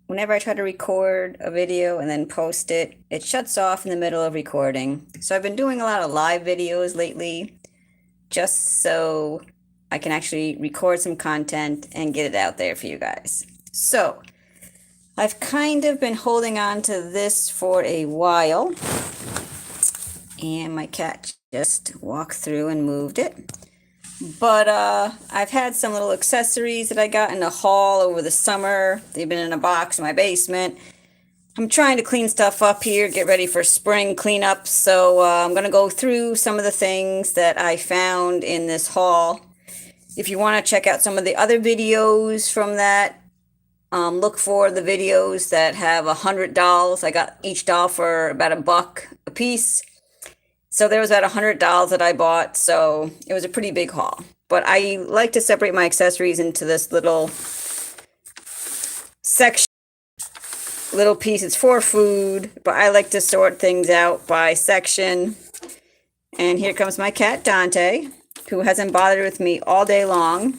whenever I try to record a video and then post it, it shuts off in the middle of recording. So I've been doing a lot of live videos lately just so I can actually record some content and get it out there for you guys. So I've kind of been holding on to this for a while, and my cat just walked through and moved it. But I've had some little accessories that I got in a haul over the summer. They've been in a box in my basement. I'm trying to clean stuff up here, get ready for spring cleanup. So I'm going to go through some of the things that I found in this haul. If you want to check out some of the other videos from that, look for the videos that have 100 dolls. I got each doll for about $1 a piece. So there was about 100 dolls that I bought, so it was a pretty big haul. But I like to separate my accessories into this little section, little pieces for food, but I like to sort things out by section. And here comes my cat, Dante, who hasn't bothered with me all day long.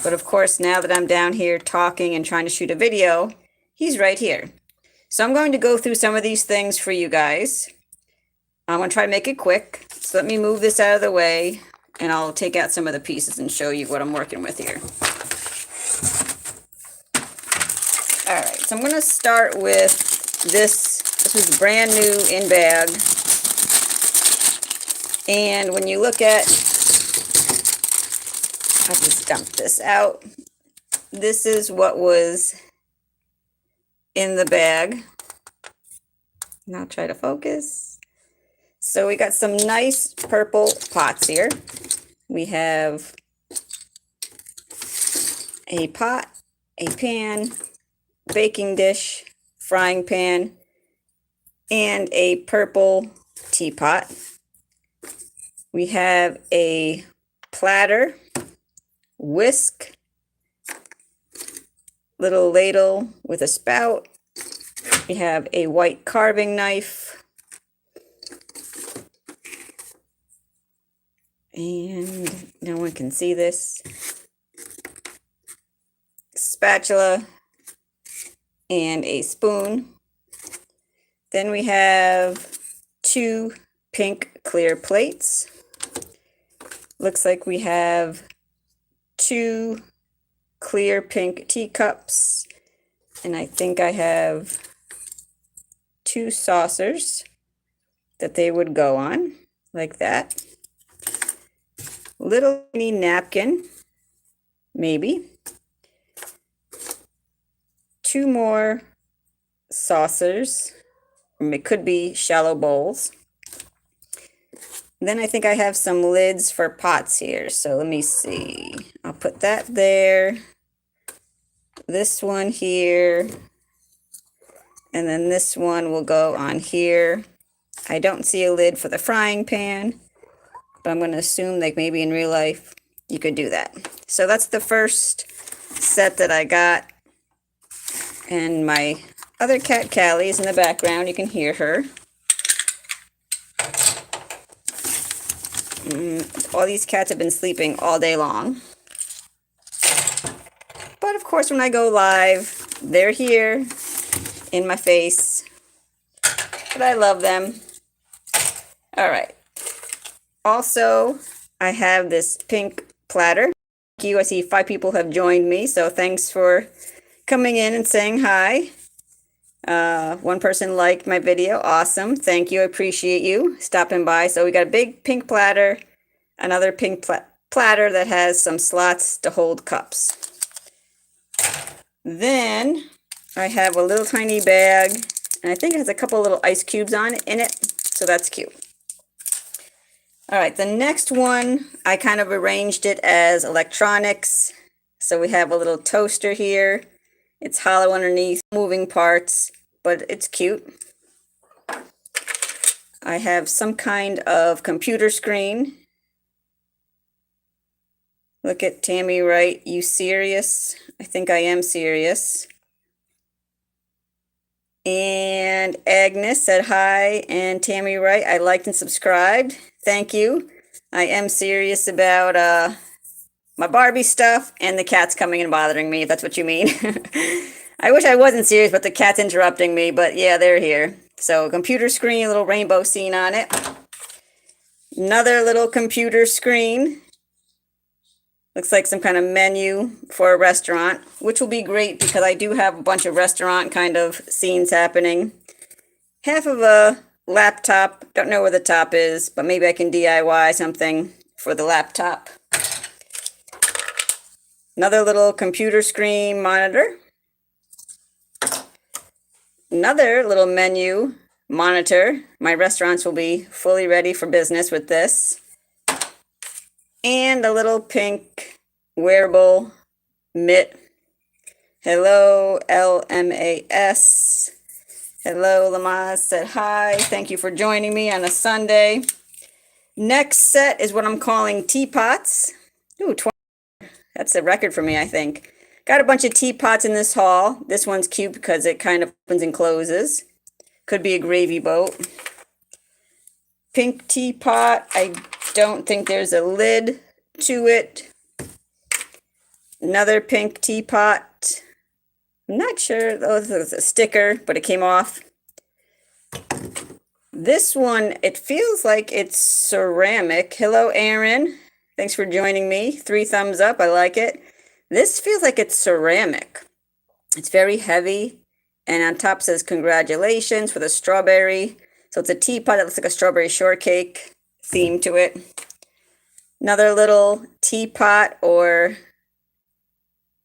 But of course, now that I'm down here talking and trying to shoot a video, he's right here. So I'm going to go through some of these things for you guys. I'm going to try to make it quick. So let me move this out of the way, and I'll take out some of the pieces and show you what I'm working with here. All right, so I'm going to start with this. This is brand new in bag. And when you look at, I'll just dump this out. This is what was in the bag. And I'll try to focus. So we got some nice purple pots here. We have a pot, a pan, baking dish, frying pan, and a purple teapot. We have a platter, whisk, little ladle with a spout. We have a white carving knife. And no one can see this. Spatula and a spoon. Then we have 2 pink clear plates. Looks like we have 2 clear pink teacups. And I think I have 2 saucers that they would go on, like that. Little mini napkin, maybe. 2 more saucers. It could be shallow bowls. Then I think I have some lids for pots here. So let me see. I'll put that there. This one here. And then this one will go on here. I don't see a lid for the frying pan, but I'm going to assume like maybe in real life you could do that. So that's the first set that I got. And my other cat, Callie, is in the background. You can hear her. All these cats have been sleeping all day long. But of course, when I go live, they're here in my face. But I love them. All right. Also, I have this pink platter. Thank you. I see 5 people have joined me, so thanks for coming in and saying hi. 1 person liked my video. Awesome. Thank you. I appreciate you stopping by. So we got a big pink platter, another pink platter that has some slots to hold cups. Then I have a little tiny bag, and I think it has a couple little ice cubes in it, so that's cute. All right, the next one, I kind of arranged it as electronics. So we have a little toaster here. It's hollow underneath, moving parts, but it's cute. I have some kind of computer screen. Look at Tammy Wright, you serious? I think I am serious. And Agnes said hi, and Tammy Wright, I liked and subscribed. Thank you. I am serious about my Barbie stuff and the cats coming and bothering me, if that's what you mean. I wish I wasn't serious, but the cat's interrupting me. But yeah, they're here. So computer screen, a little rainbow scene on it. Another little computer screen. Looks like some kind of menu for a restaurant, which will be great because I do have a bunch of restaurant kind of scenes happening. Half of a laptop. Don't know where the top is, but maybe I can DIY something for the laptop. Another little computer screen monitor. Another little menu monitor. My restaurants will be fully ready for business with this. And a little pink wearable mitt. Hello, LMAS. Hello, Lamaze said hi. Thank you for joining me on a Sunday. Next set is what I'm calling teapots. Ooh, 20. That's a record for me, I think. Got a bunch of teapots in this haul. This one's cute because it kind of opens and closes. Could be a gravy boat. Pink teapot. I don't think there's a lid to it. Another pink teapot. I'm not sure. Oh, this is a sticker, but it came off. This one, it feels like it's ceramic. Hello, Aaron. Thanks for joining me. 3 thumbs up. I like it. This feels like it's ceramic. It's very heavy. And on top says congratulations for the strawberry. So it's a teapot that looks like a strawberry shortcake theme to it. Another little teapot or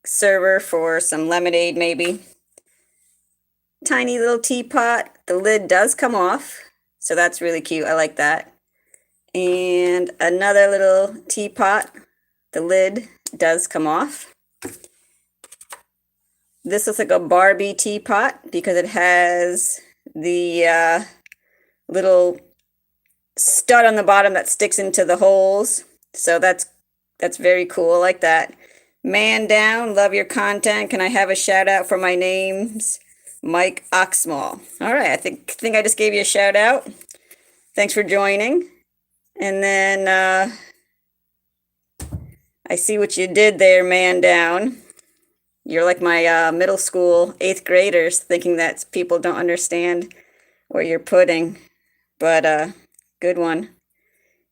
server for some lemonade maybe. Tiny little teapot. The lid does come off. So that's really cute. I like that. And another little teapot. The lid does come off. This looks like a Barbie teapot because it has the little stud on the bottom that sticks into the holes. So that's very cool. I like that. Man down, love your content. Can I have a shout out for my names? Mike Oxmall. All right, I think I just gave you a shout out. Thanks for joining. And then I see what you did there, man down. You're like my middle school 8th graders thinking that people don't understand what you're putting. But good one.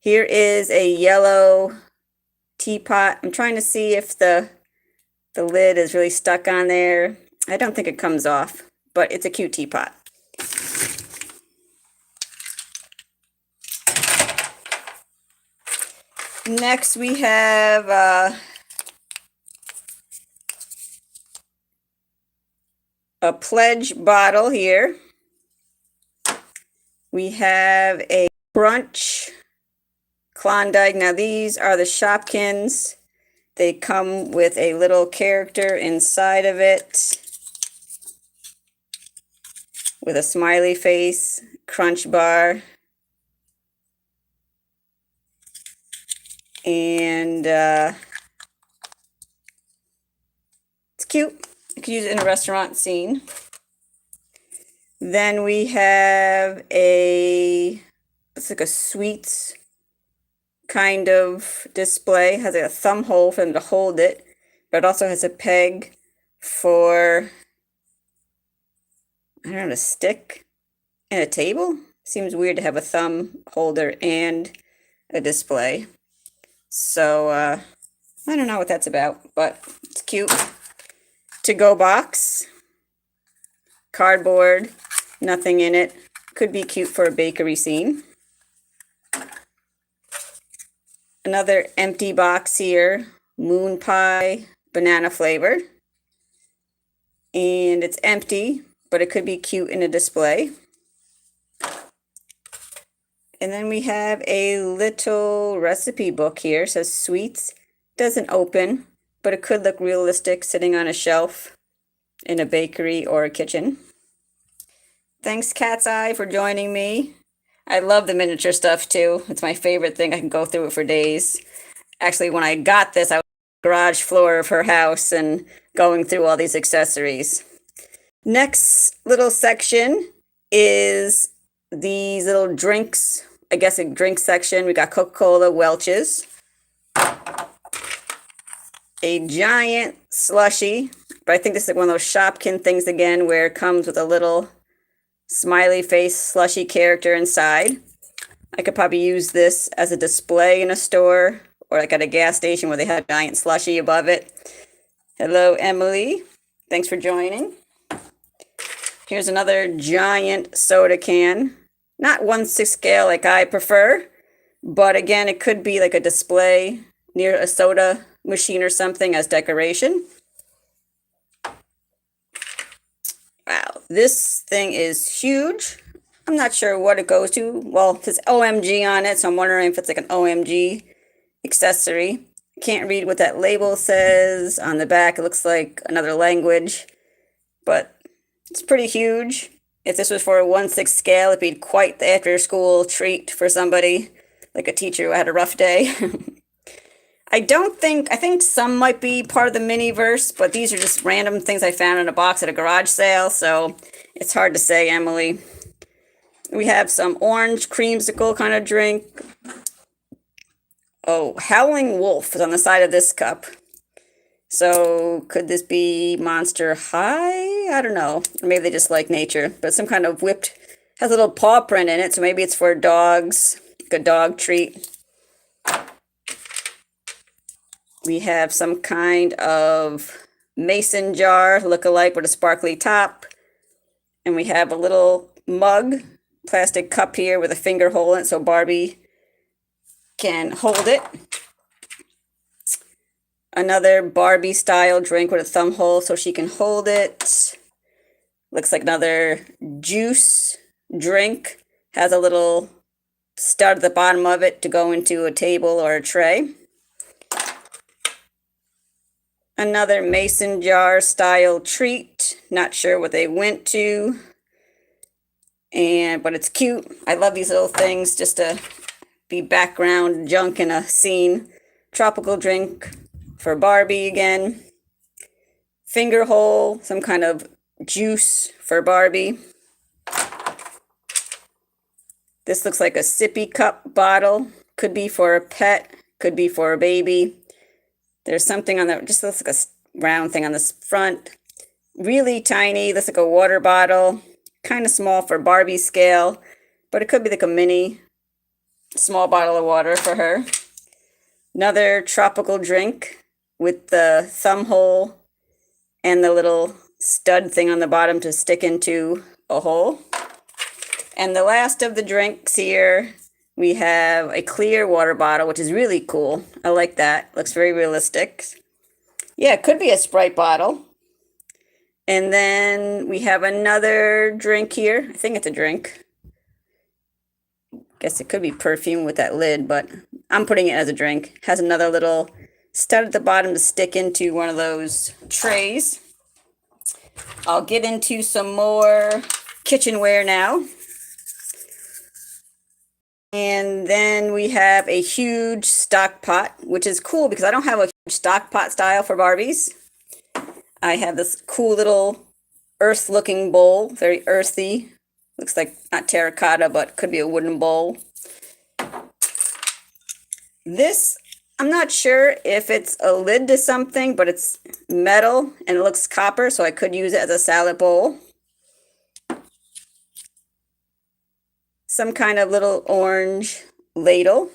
Here is a yellow teapot. I'm trying to see if the lid is really stuck on there. I don't think it comes off, but it's a cute teapot. Next we have a pledge bottle here. We have a Crunch Klondike. Now these are the Shopkins. They come with a little character inside of it with a smiley face, crunch bar. And it's cute. You could use it in a restaurant scene. Then we have it's like a sweets kind of display. It has a thumb hole for them to hold it, but it also has a peg for, I don't know, to stick in a table. Seems weird to have a thumb holder and a display. So I don't know what that's about, but it's cute. To-go box, cardboard, nothing in it. Could be cute for a bakery scene. Another empty box here, moon pie, banana flavor. And it's empty, but it could be cute in a display. And then we have a little recipe book here. It says sweets. Doesn't open, but it could look realistic sitting on a shelf in a bakery or a kitchen. Thanks, Cat's Eye, for joining me. I love the miniature stuff too. It's my favorite thing. I can go through it for days. Actually, when I got this, I was on the garage floor of her house and going through all these accessories. Next little section is these little drinks. I guess a drink section. We got Coca-Cola, Welch's. A giant slushie. but I think this is one of those Shopkin things again where it comes with a little smiley face slushy character inside. I could probably use this as a display in a store or like at a gas station where they have a giant slushy above it. Hello, Emily. Thanks for joining. Here's another giant soda can. Not 1/6 scale like I prefer, but again, it could be like a display near a soda machine or something as decoration. Wow, this thing is huge. I'm not sure what it goes to. Well, it says OMG on it, so I'm wondering if it's like an OMG accessory. I can't read what that label says on the back. It looks like another language, but it's pretty huge. If this was for a 1/6 scale, it'd be quite the after-school treat for somebody, like a teacher who had a rough day. I think some might be part of the mini-verse, but these are just random things I found in a box at a garage sale, so it's hard to say, Emily. We have some orange creamsicle kind of drink. Oh, Howling Wolf is on the side of this cup. So could this be Monster High? I don't know. Maybe they just like nature, but some kind of whipped, has a little paw print in it, so maybe it's for dogs, like a dog treat. We have some kind of mason jar look-alike with a sparkly top. And we have a little mug, plastic cup here with a finger hole in it so Barbie can hold it. Another Barbie style drink with a thumb hole so she can hold it. Looks like another juice drink. Has a little stud at the bottom of it to go into a table or a tray. Another mason jar style treat. Not sure what they went to. But it's cute. I love these little things just to be background junk in a scene. Tropical drink for Barbie again. Finger hole, some kind of juice for Barbie. This looks like a sippy cup bottle. Could be for a pet, could be for a baby. There's something on that, just looks like a round thing on this front. Really tiny, looks like a water bottle. Kind of small for Barbie scale, but it could be like a mini small bottle of water for her. Another tropical drink with the thumb hole and the little stud thing on the bottom to stick into a hole. And the last of the drinks here, we have a clear water bottle, which is really cool. I like that. Looks very realistic. Yeah, it could be a Sprite bottle. And then we have another drink here. I think it's a drink. Guess it could be perfume with that lid, but I'm putting it as a drink. Has another little stud at the bottom to stick into one of those trays. I'll get into some more kitchenware now. And then we have a huge stock pot, which is cool because I don't have a huge stock pot style for Barbies. I have this cool little earth-looking bowl, very earthy. Looks like not terracotta, but could be a wooden bowl. This, I'm not sure if it's a lid to something, but it's metal and it looks copper, so I could use it as a salad bowl. Some kind of little orange ladle.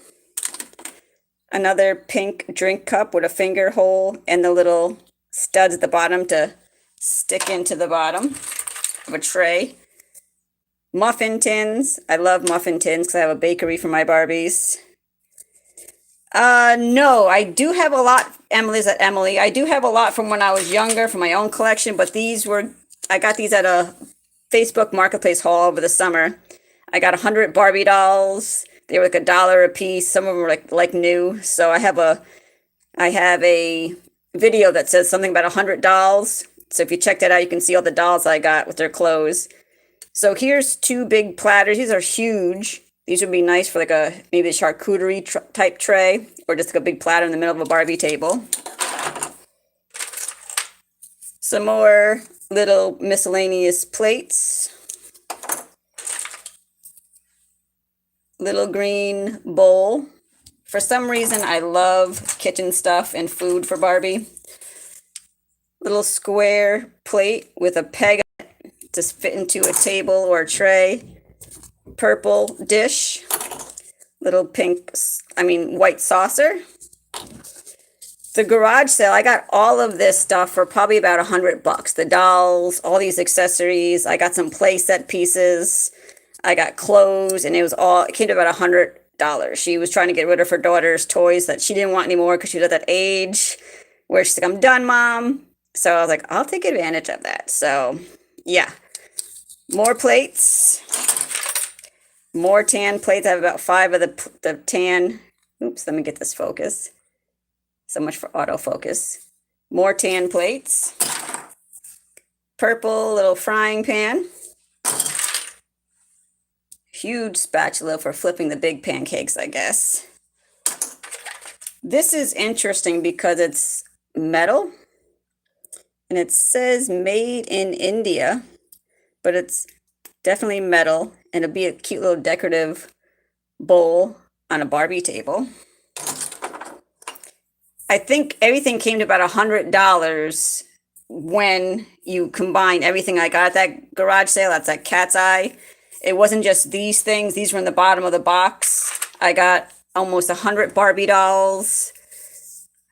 Another pink drink cup with a finger hole and the little studs at the bottom to stick into the bottom of a tray. Muffin tins. I love muffin tins because I have a bakery for my Barbies. No, I do have a lot. Emily's at Emily. I do have a lot from when I was younger from my own collection, but I got these at a Facebook Marketplace haul over the summer. I got 100 Barbie dolls. They were like $1 a piece. Some of them were like new. So I have a video that says something about 100 dolls. So if you check that out, you can see all the dolls I got with their clothes. So here's 2 big platters. These are huge. These would be nice for like maybe a charcuterie type tray or just like a big platter in the middle of a Barbie table. Some more little miscellaneous plates. Little green bowl. For some reason, I love kitchen stuff and food for Barbie. little square plate with a peg on it to fit into a table or a tray. Purple dish, little white saucer. The garage sale, I got all of this stuff for probably about $100. The dolls, all these accessories. I got some play set pieces. I got clothes, and it came to about $100. She was trying to get rid of her daughter's toys that she didn't want anymore because she was at that age where she's like, I'm done, Mom. So I was like, I'll take advantage of that. So yeah, more plates, more tan plates. I have about 5 of the tan. Oops, let me get this focused. So much for autofocus. More tan plates. Purple little frying pan. Huge spatula for flipping the big pancakes, I guess. This is interesting because it's metal. And it says made in India. But it's definitely metal. And it'll be a cute little decorative bowl on a Barbie table. I think everything came to about $100 when you combine everything I got at that garage sale. That's at Cat's Eye. It wasn't just these things. These were in the bottom of the box. I got almost 100 Barbie dolls.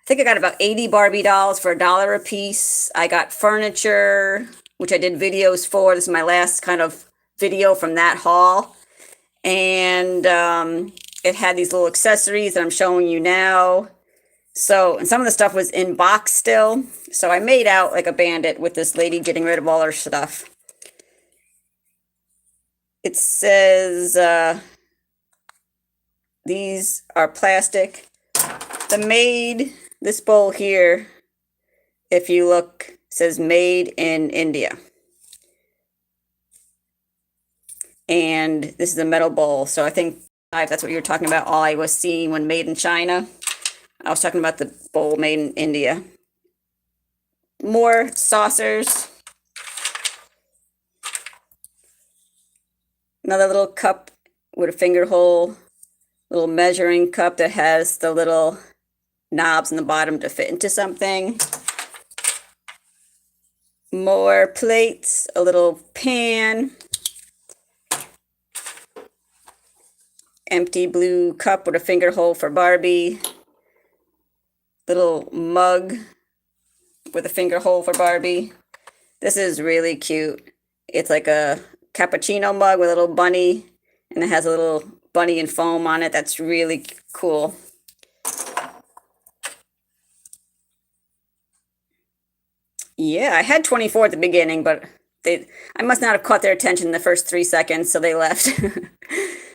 I think I got about 80 Barbie dolls for $1 a piece. I got furniture, which I did videos for. This is my last kind of video from that haul. And it had these little accessories that I'm showing you now. So, and some of the stuff was in box still. So I made out like a bandit with this lady getting rid of all her stuff. It says these are plastic. This bowl here, if you look, says made in India. And this is a metal bowl. So I think if that's what you were talking about, all I was seeing when made in China. I was talking about the bowl made in India. More saucers. Another little cup with a finger hole. Little measuring cup that has the little knobs in the bottom to fit into something. More plates. A little pan. Empty blue cup with a finger hole for Barbie. Little mug with a finger hole for Barbie. This is really cute. It's like a cappuccino mug with a little bunny, and it has a little bunny and foam on it. That's really cool. Yeah, I had 24 at the beginning, but I must not have caught their attention in the first 3 seconds, so they left.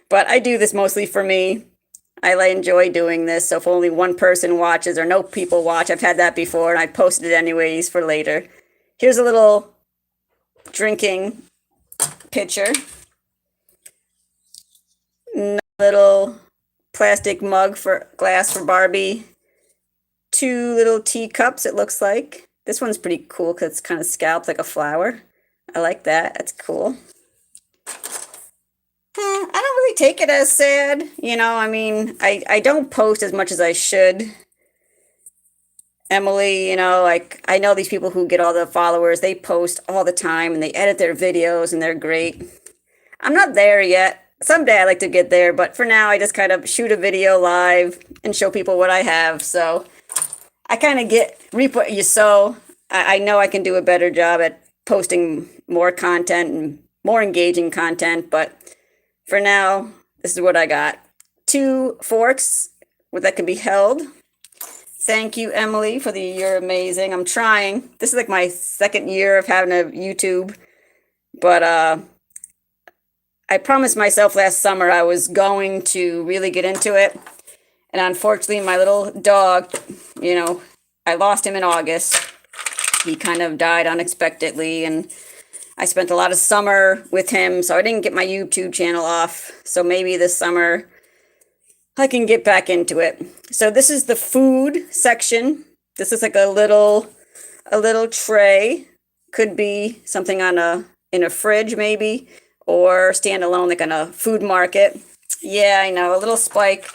But I do this mostly for me. I enjoy doing this, so if only one person watches or no people watch, I've had that before, and I posted it anyways for later. Here's a little drinking pitcher. Little plastic glass for Barbie. 2 little teacups, it looks like. This one's pretty cool because it's kind of scalloped like a flower. I like that. That's cool. I don't really take it as sad. I mean, I don't post as much as I should. Emily, like, I know these people who get all the followers, they post all the time and they edit their videos and they're great. I'm not there yet. Someday I'd like to get there, but for now I just kind of shoot a video live and show people what I have. So I kind of reap what you sow. I know I can do a better job at posting more content and more engaging content, but for now, this is what I got. 2 forks that can be held. Thank you, Emily, you're amazing. I'm trying. This is like my 2nd year of having a YouTube, but I promised myself last summer I was going to really get into it. And unfortunately, my little dog, I lost him in August. He kind of died unexpectedly, and I spent a lot of summer with him, so I didn't get my YouTube channel off. So maybe this summer I can get back into it. So this is the food section. This is like a little tray. Could be something in a fridge maybe, or stand alone like on a food market. Yeah, I know, a little Spike.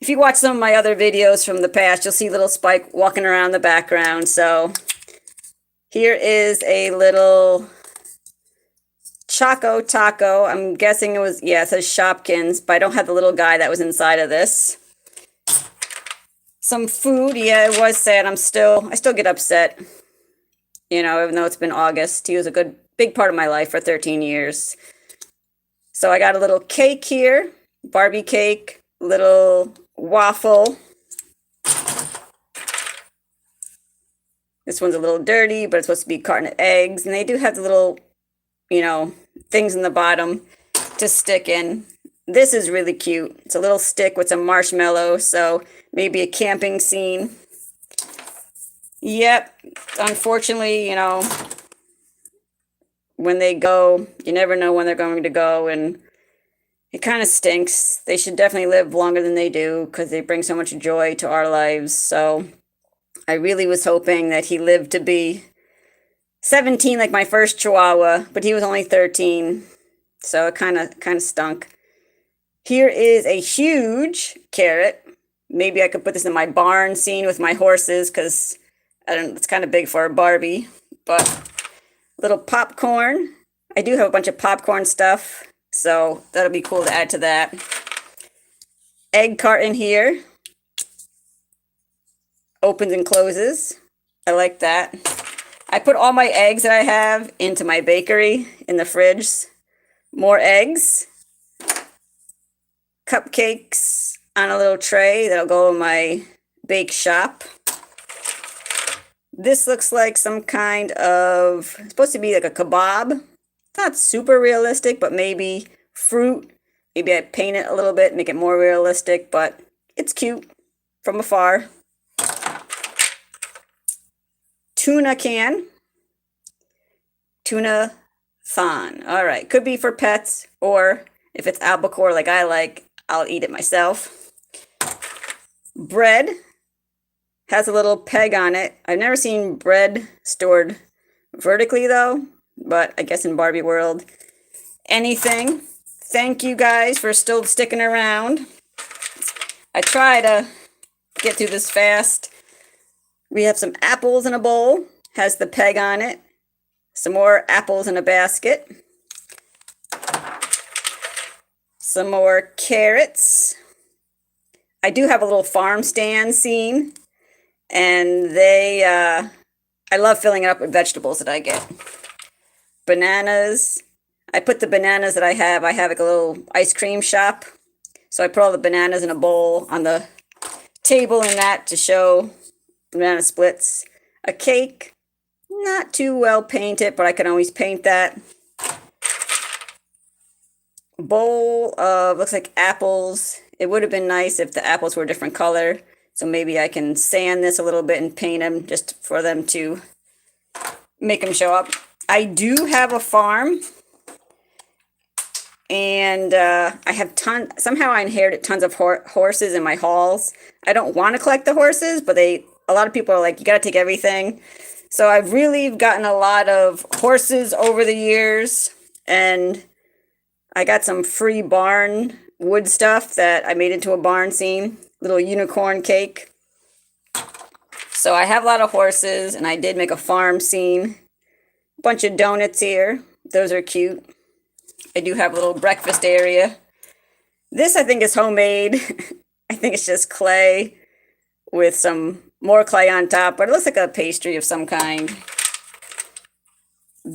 If you watch some of my other videos from the past, you'll see little Spike walking around the background. So Here is a little Choco Taco. I'm guessing it was, yeah, it says Shopkins, but I don't have the little guy that was inside of this. Some food, yeah, it was sad. I still get upset, you know, even though it's been August. He was a big part of my life for 13 years. So I got a little cake here, Barbie cake, little waffle. This one's a little dirty, but it's supposed to be carton of eggs. And they do have the little, you know, things in the bottom to stick in. This is really cute. It's a little stick with some marshmallow, so maybe a camping scene. Yep, unfortunately, you know, when they go, you never know when they're going to go, and it kind of stinks. They should definitely live longer than they do because they bring so much joy to our lives. So I really was hoping that he lived to be 17 like my first Chihuahua, but he was only 13, so it kind of stunk. Here is a huge carrot. Maybe I could put this in my barn scene with my horses because I don't know, it's kind of big for a Barbie. But little popcorn. I do have a bunch of popcorn stuff, so that'll be cool to add to that. Egg carton here. Opens and closes. I like that. I put all my eggs that I have into my bakery in the fridge. More eggs. Cupcakes on a little tray that'll go in my bake shop. This looks like some kind of, it's supposed to be like a kebab. Not super realistic, but maybe fruit. Maybe I paint it a little bit, make it more realistic, but it's cute from afar. Tuna can. Tuna thon. All right, could be for pets, or if it's albacore like I like, I'll eat it myself. Bread has a little peg on it. I've never seen bread stored vertically though, but I guess in Barbie world, anything. Thank you guys for still sticking around. I try to get through this fast. We have some apples in a bowl, has the peg on it. Some more apples in a basket. Some more carrots. I do have a little farm stand scene, and I love filling it up with vegetables that I get. Bananas. I put the bananas that I have like a little ice cream shop. So I put all the bananas in a bowl on the table in that to show banana splits. A cake. Not too well painted, but I can always paint that. Bowl of, looks like apples. It would have been nice if the apples were a different color. So maybe I can sand this a little bit and paint them just for them to make them show up. I do have a farm. And I have somehow I inherited tons of horses in my halls. I don't want to collect the horses, but a lot of people are like, you got to take everything. So I've really gotten a lot of horses over the years, and I got some free barn wood stuff that I made into a barn scene, little unicorn cake. So I have a lot of horses, and I did make a farm scene. A bunch of donuts here. Those are cute. I do have a little breakfast area. This I think is homemade. I think it's just clay with some more clay on top, but it looks like a pastry of some kind.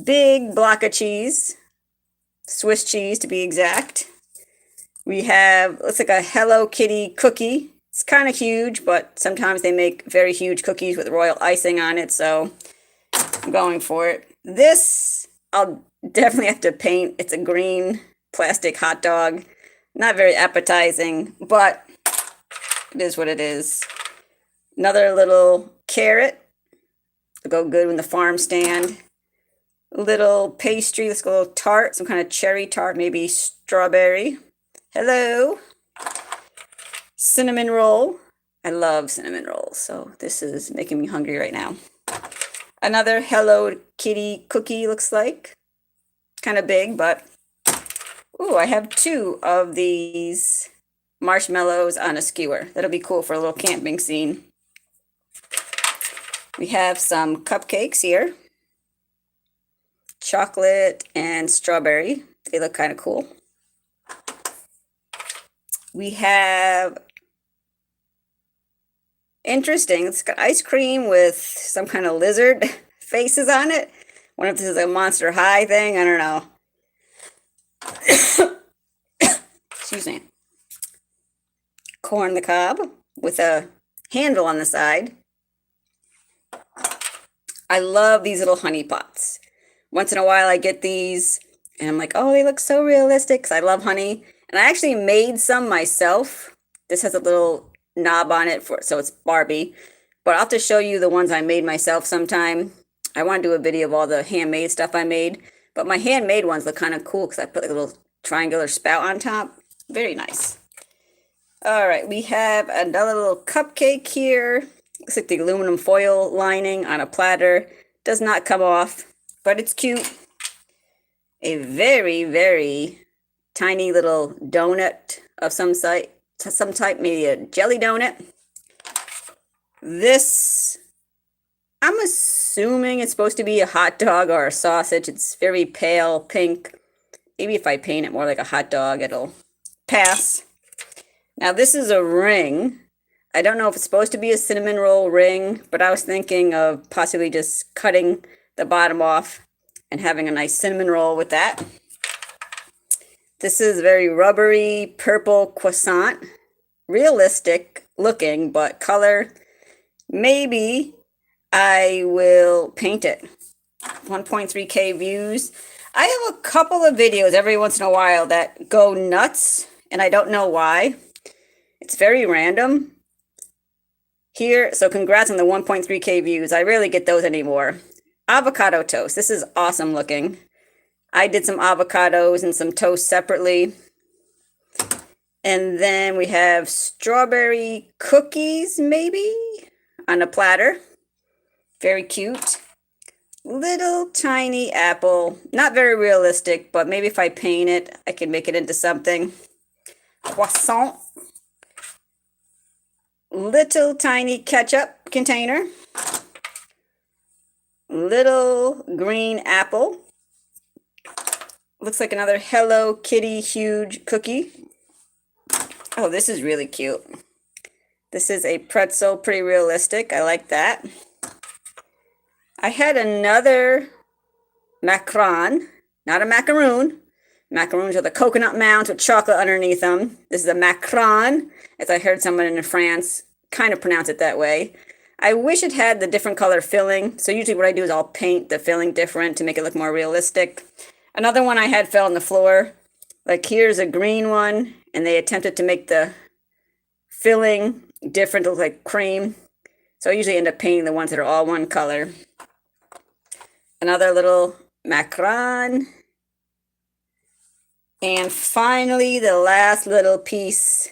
Big block of cheese. Swiss cheese to be exact. We have, looks like a Hello Kitty cookie. It's kind of huge, but sometimes they make very huge cookies with royal icing on it, so I'm going for it. This, I'll definitely have to paint. It's a green plastic hot dog. Not very appetizing, but it is what it is. Another little carrot to go good in the farm stand. Little pastry, let's go a little tart, some kind of cherry tart, maybe strawberry. Hello. Cinnamon roll. I love cinnamon rolls, so this is making me hungry right now. Another Hello Kitty cookie looks like. Kind of big, but ooh, I have 2 of these marshmallows on a skewer. That'll be cool for a little camping scene. We have some cupcakes here. chocolate and strawberry. They look kind of cool. We have, interesting, it's got ice cream with some kind of lizard faces on it. Wonder if this is a Monster High thing. I don't know. Excuse me. Corn on the cob with a handle on the side. I love these little honey pots. Once in a while I get these and I'm like, oh, they look so realistic because I love honey. And I actually made some myself. This has a little knob on it, so it's Barbie. But I'll have to show you the ones I made myself sometime. I want to do a video of all the handmade stuff I made. But my handmade ones look kind of cool because I put like a little triangular spout on top. Very nice. All right, we have another little cupcake here. Looks like the aluminum foil lining on a platter. Does not come off, but it's cute. A very, very tiny little donut of some type, maybe a jelly donut. This, I'm assuming it's supposed to be a hot dog or a sausage. It's very pale pink. Maybe if I paint it more like a hot dog, it'll pass. Now this is a ring. I don't know if it's supposed to be a cinnamon roll ring, but I was thinking of possibly just cutting the bottom off and having a nice cinnamon roll with that. This is very rubbery purple croissant. Realistic looking, but color, maybe I will paint it. 1.3K views. I have a couple of videos every once in a while that go nuts, and I don't know why. It's very random. Here, so congrats on the 1.3K views. I rarely get those anymore. Avocado toast. This is awesome looking. I did some avocados and some toast separately. And then we have strawberry cookies, maybe, on a platter. Very cute. Little tiny apple. Not very realistic, but maybe if I paint it, I can make it into something. Croissant. Little tiny ketchup container. Little green apple. Looks like another Hello Kitty huge cookie. Oh, this is really cute. This is a pretzel, pretty realistic. I like that. I had another macaron, not a macaroon. Macaroons are the coconut mounds with chocolate underneath them. This is a macaron, as I heard someone in France kind of pronounce it that way. I wish it had the different color filling. So usually what I do is I'll paint the filling different to make it look more realistic. Another one I had fell on the floor. Like here's a green one, and they attempted to make the filling different, look like cream. So I usually end up painting the ones that are all one color. Another little macaron. And finally, the last little piece.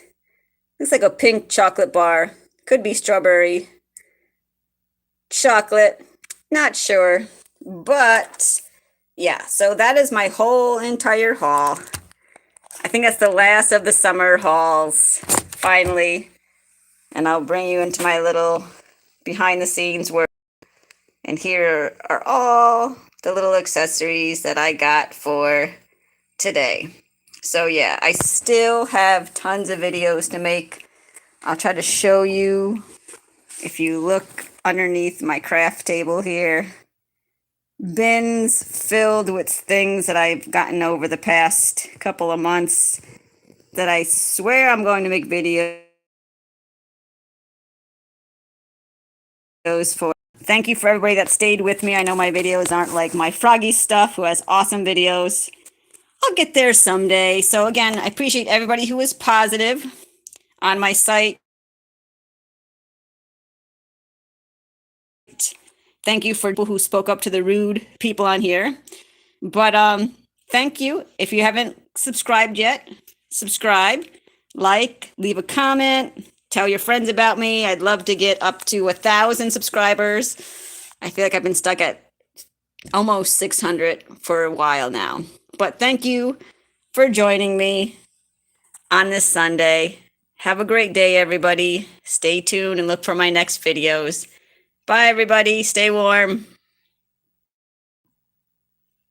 Looks like a pink chocolate bar. Could be strawberry chocolate. Not sure. But yeah, so that is my whole entire haul. I think that's the last of the summer hauls, finally. And I'll bring you into my little behind the scenes work. And here are all the little accessories that I got for today. So yeah, I still have tons of videos to make. I'll try to show you. If you look underneath my craft table here, bins filled with things that I've gotten over the past couple of months that I swear I'm going to make videos for. Thank you for everybody that stayed with me. I know my videos aren't like my Froggy stuff, who has awesome videos. I'll get there someday. So again, I appreciate everybody who was positive on my site. Thank you for people who spoke up to the rude people on here. But thank you. If you haven't subscribed yet, subscribe, like, leave a comment, tell your friends about me. I'd love to get up to 1,000 subscribers. I feel like I've been stuck at almost 600 for a while now. But thank you for joining me on this Sunday. Have a great day, everybody. Stay tuned and look for my next videos. Bye, everybody. Stay warm.